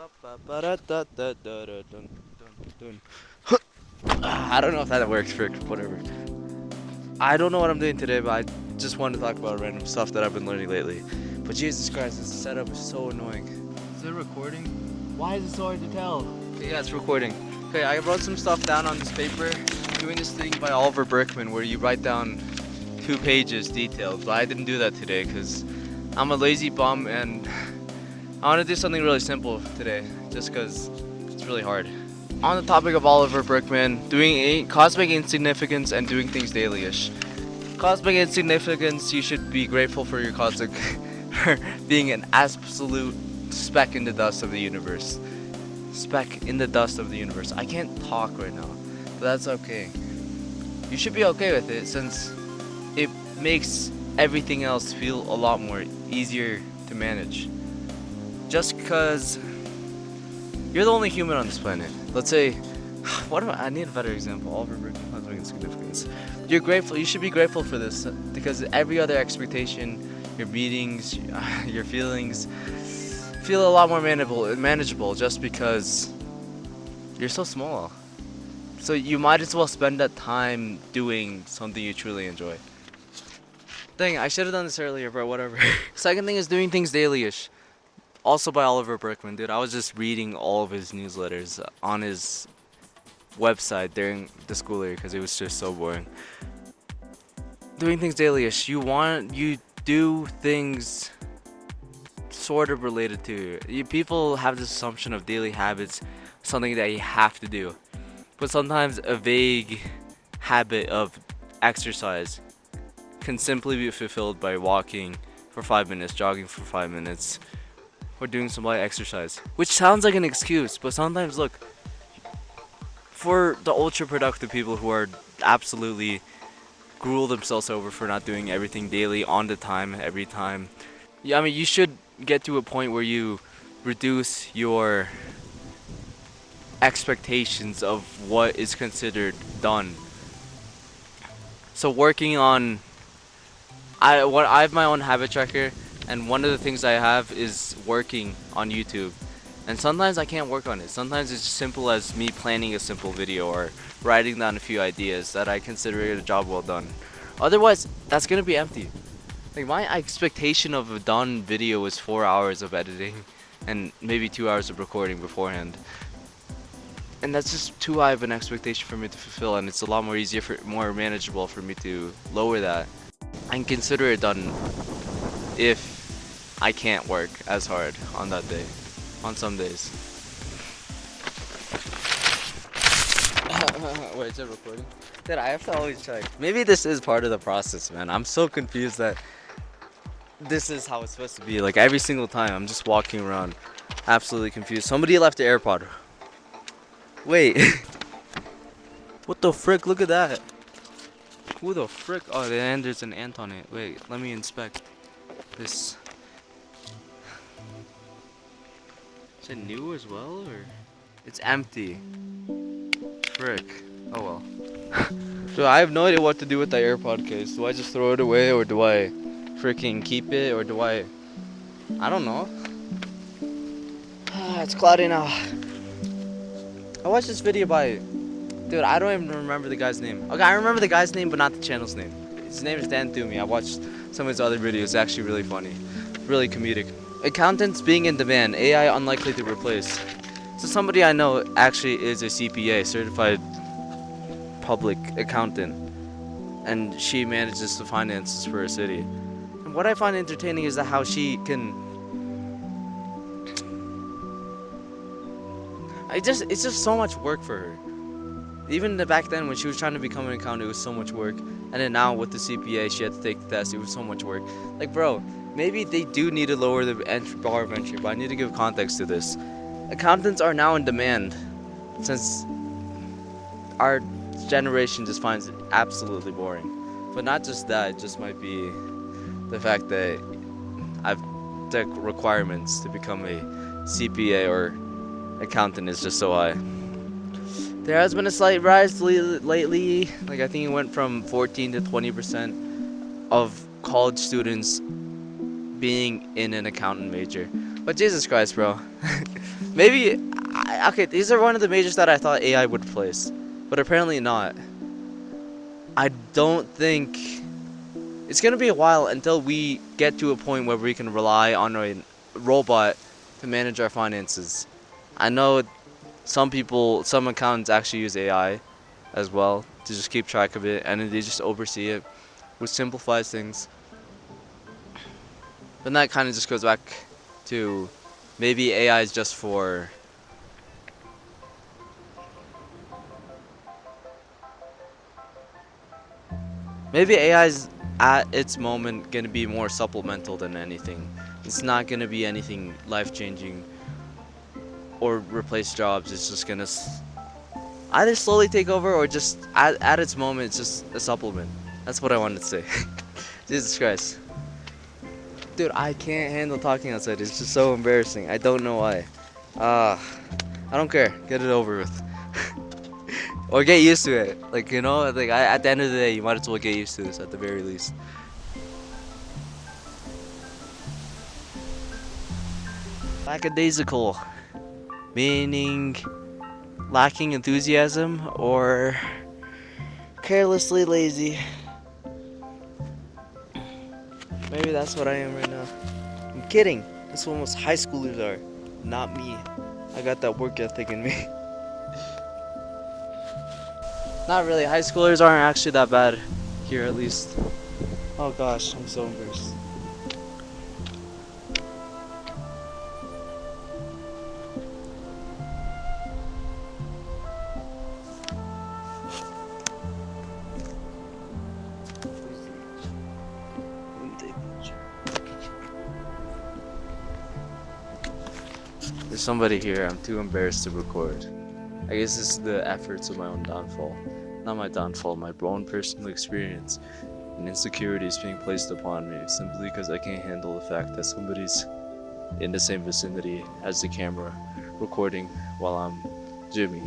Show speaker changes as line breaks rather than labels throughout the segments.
I don't know if that works for whatever. I don't know what I'm doing today, but I just wanted to talk about random stuff that I've been learning lately. But Jesus Christ, this setup is so annoying. Is it recording? Why is it so hard to tell? Okay, yeah, it's recording. Okay, I wrote some stuff down on this paper. I'm doing this thing by Oliver Berkman where you write down 2 pages detailed, but I didn't do that today because I'm a lazy bum and I want to do something really simple today just because it's really hard. On the topic of Oliver Berkman, doing cosmic insignificance and doing things daily-ish. Cosmic insignificance, you should be grateful for your cosmic for being an absolute speck in the dust of the universe. Speck in the dust of the universe. I can't talk right now, but that's okay. You should be okay with it since it makes everything else feel a lot more easier to manage. Just because you're the only human on this planet. Let's say, I need a better example. Oliver Berkman, cosmic insignificance. You're grateful. You should be grateful for this because every other expectation, your meetings, your feelings, feel a lot more manageable just because you're so small. So you might as well spend that time doing something you truly enjoy. Dang, I should have done this earlier, but whatever. Second thing is doing things daily-ish. Also by Oliver Berkman, dude. I was just reading all of his newsletters on his website during the school year because it was just so boring. Doing things daily-ish. You do things sort of related to you. People have this assumption of daily habits, something that you have to do. But sometimes a vague habit of exercise can simply be fulfilled by walking for 5 minutes, jogging for 5 minutes, or doing some light exercise. Which sounds like an excuse, but sometimes look, for the ultra productive people who are absolutely gruel themselves over for not doing everything daily on the time, every time. Yeah, I mean, you should get to a point where you reduce your expectations of what is considered done. So working on, I have my own habit tracker, and one of the things I have is working on YouTube. And sometimes I can't work on it. Sometimes it's as simple as me planning a simple video or writing down a few ideas that I consider it a job well done. Otherwise, that's gonna be empty. Like, my expectation of a done video is 4 hours of editing and maybe 2 hours of recording beforehand. And that's just too high of an expectation for me to fulfill, and it's a lot more easier, more manageable for me to lower that and consider it done if I can't work as hard on that day, on some days. Wait, is it recording? Dude, I have to always check. Maybe this is part of the process, man. I'm so confused that this is how it's supposed to be. Like, every single time, I'm just walking around absolutely confused. Somebody left the AirPod. Wait. What the frick? Look at that. Who the frick? Oh, and there's an ant on it. Wait, let me inspect this. Is it new as well, or? It's empty. Frick. Oh well. So I have no idea what to do with the AirPod case. Do I just throw it away, or do I freaking keep it, or do I don't know. It's cloudy now. I watched this video by, dude, I don't even remember the guy's name. Okay, I remember the guy's name, but not the channel's name. His name is Dan Toomey. I watched some of his other videos. It's actually really funny, really comedic. Accountants being in demand, AI unlikely to replace. So somebody I know actually is a CPA, certified public accountant, and she manages the finances for a city. And what I find entertaining is that how she can, it's just so much work for her. Even back then when she was trying to become an accountant, it was so much work. And then now with the CPA, she had to take the test, it was so much work. Like, bro, maybe they do need to lower the bar of entry, but I need to give context to this. Accountants are now in demand since our generation just finds it absolutely boring. But not just that, it just might be the fact that the requirements to become a CPA or accountant is just so high. There has been a slight rise lately. Like, I think it went from 14 to 20% of college students being in an accountant major. But Jesus Christ, bro. Maybe, okay, these are one of the majors that I thought AI would place, but apparently not. I don't think it's gonna be a while until we get to a point where we can rely on a robot to manage our finances. I know some people, some accountants actually use AI as well to just keep track of it, and then they just oversee it, which simplifies things. But that kind of just goes back to maybe AI is just for maybe AI is at its moment gonna be more supplemental than anything. It's not gonna be anything life-changing or replace jobs. It's just gonna either slowly take over or just at its moment it's just a supplement. That's what I wanted to say. Jesus Christ. Dude, I can't handle talking outside. It's just so embarrassing. I don't know why. I don't care. Get it over with. Or get used to it. Like, you know, like at the end of the day, you might as well get used to this at the very least. Lackadaisical. Meaning lacking enthusiasm or carelessly lazy. Maybe that's what I am right now. I'm kidding. That's what most high schoolers are. Not me. I got that work ethic in me. Not really. High schoolers aren't actually that bad here, at least. Oh gosh, I'm so embarrassed. There's somebody here. I'm too embarrassed to record. I guess this is the efforts of my own downfall. Not my downfall, my own personal experience and insecurities being placed upon me simply because I can't handle the fact that somebody's in the same vicinity as the camera recording while I'm Jimmy.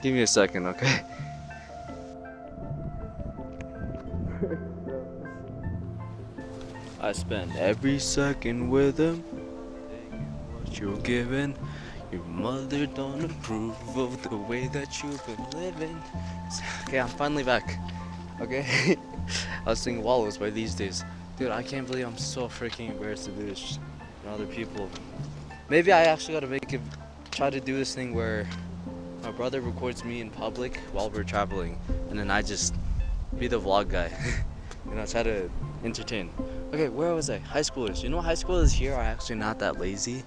Give me a second, okay? I spend every second with him. What you're giving. Your mother don't approve of the way that you've been living. Okay, I'm finally back. Okay? I was singing Wallows by These Days. Dude, I can't believe I'm so freaking embarrassed to do this in other people. Maybe I actually gotta try to do this thing where my brother records me in public while we're traveling, and then I just be the vlog guy. You know, try to entertain. Okay, where was I? High schoolers. You know, high schoolers here are actually not that lazy.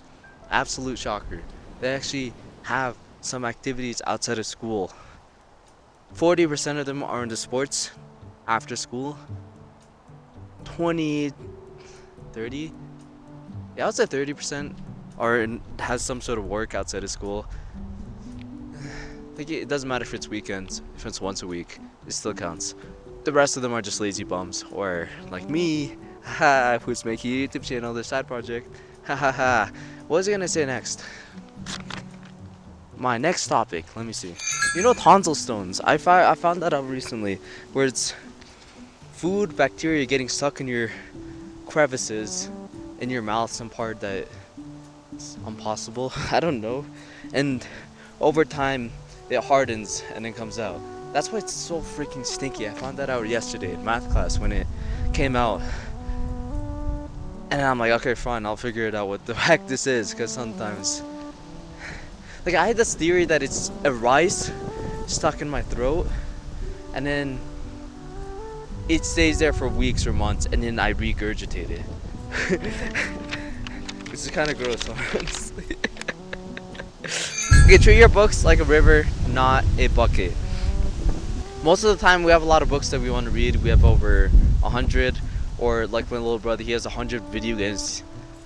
Absolute shocker. They actually have some activities outside of school. 40% of them are into sports after school. 20, 30? Yeah, I would say 30% has some sort of work outside of school. Like, it doesn't matter if it's weekends, if it's once a week, it still counts. The rest of them are just lazy bums, or like me, who's making a YouTube channel, the side project. What was I gonna say next? My next topic, let me see. You know, tonsil stones. I found that out recently, where it's food bacteria getting stuck in your crevices in your mouth, some part that is impossible. I don't know. And over time, it hardens and then comes out. That's why it's so freaking stinky. I found that out yesterday in math class when it came out. And I'm like, okay, fine, I'll figure it out what the heck this is, because sometimes, like, I had this theory that it's a rice stuck in my throat, and then it stays there for weeks or months, and then I regurgitate it. Which is kind of gross, honestly. Okay, treat your books like a river, not a bucket. Most of the time, we have a lot of books that we want to read. We have over 100. Or like my little brother, he has 100 video games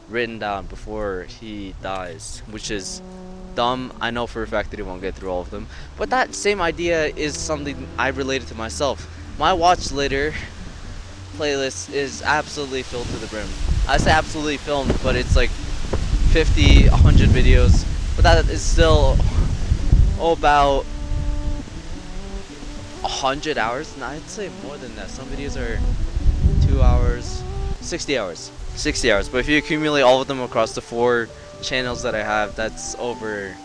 written down before he dies, which is dumb. I know for a fact that he won't get through all of them. But that same idea is something I related to myself. My watch later playlist is absolutely filled to the brim. I say absolutely filled, but it's like 50, 100 videos. But that is still about 100 hours. No, I'd say more than that. Some videos are 2 hours, 60 hours. 60 hours. But if you accumulate all of them across the 4 channels that I have, that's over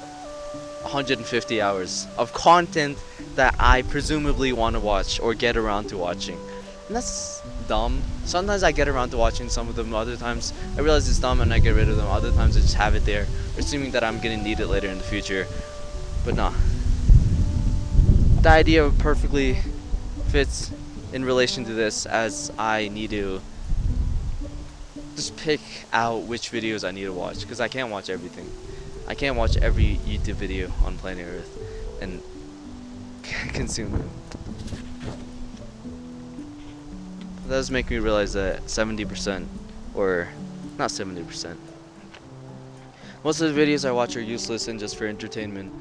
150 hours of content that I presumably want to watch or get around to watching. And that's dumb. Sometimes I get around to watching some of them, other times I realize it's dumb and I get rid of them, other times I just have it there, assuming that I'm gonna need it later in the future. But nah. The idea perfectly fits in relation to this, as I need to just pick out which videos I need to watch, because I can't watch everything. I can't watch every YouTube video on planet Earth and consume them. That does make me realize that 70%, or not 70%, most of the videos I watch are useless and just for entertainment.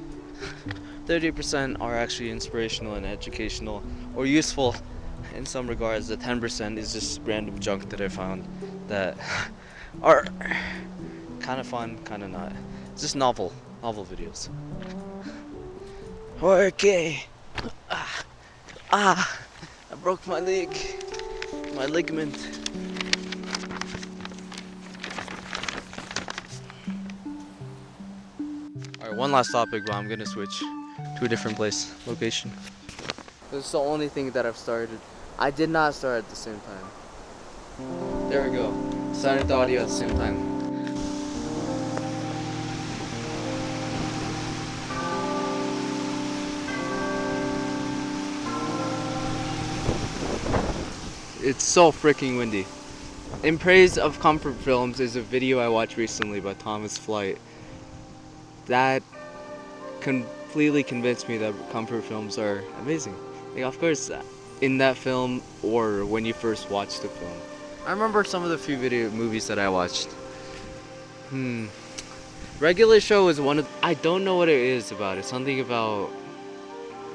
30% are actually inspirational and educational or useful in some regards. The 10% is just random junk that I found that are kind of fun, kind of not. It's just novel videos. Okay. I broke my leg. My ligament. Alright, one last topic, but I'm gonna switch to a different location. This is the only thing that I've started. I did not start at the same time. There we go. Started the audio at the same time. It's so freaking windy. In Praise of Comfort Films is a video I watched recently by Thomas Flight. That completely convinced me that comfort films are amazing. Like, of course, in that film or when you first watched the film. I remember some of the few movies that I watched. Regular Show is one of... I don't know what it is about it. Something about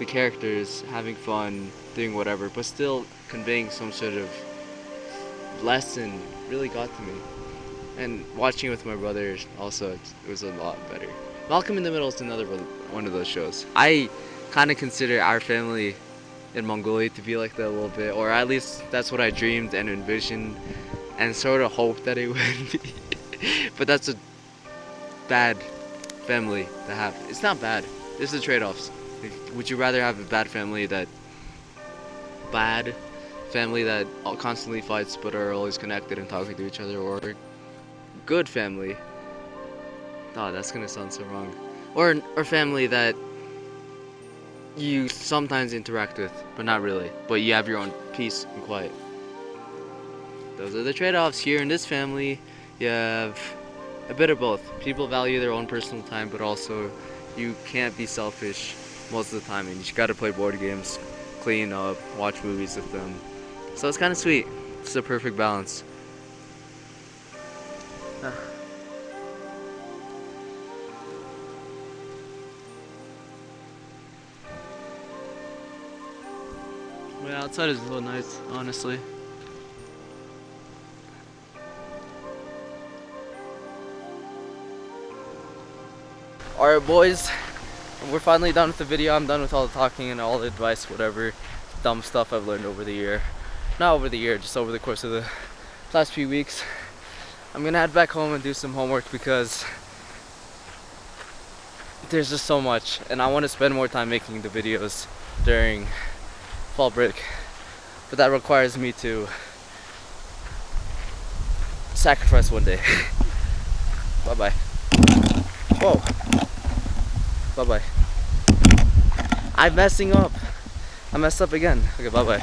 the characters having fun, doing whatever, but still conveying some sort of lesson really got to me. And watching it with my brother also, it was a lot better. Malcolm in the Middle is another one of those shows. I kind of consider Our Family in Mongolia to be like that a little bit, or at least that's what I dreamed and envisioned and sort of hoped that it would be. But that's a bad family to have. It's not bad. There's the trade-offs. Like, would you rather have a bad family that constantly fights but are always connected and talking to each other, or a good family? Oh, that's gonna sound so wrong. Or family that you sometimes interact with, but not really. But you have your own peace and quiet. Those are the trade-offs here in this family. You have a bit of both. People value their own personal time, but also you can't be selfish most of the time, and you gotta play board games, clean up, watch movies with them. So it's kind of sweet. It's a perfect balance. Yeah, outside is so nice, honestly. Alright boys, we're finally done with the video. I'm done with all the talking and all the advice, whatever dumb stuff I've learned over the year. Not over the year, just over the course of the last few weeks. I'm gonna head back home and do some homework because there's just so much, and I want to spend more time making the videos during fall break, but that requires me to sacrifice one day. Bye bye. Whoa. Bye bye. I'm messing up. I messed up again. Okay, bye bye.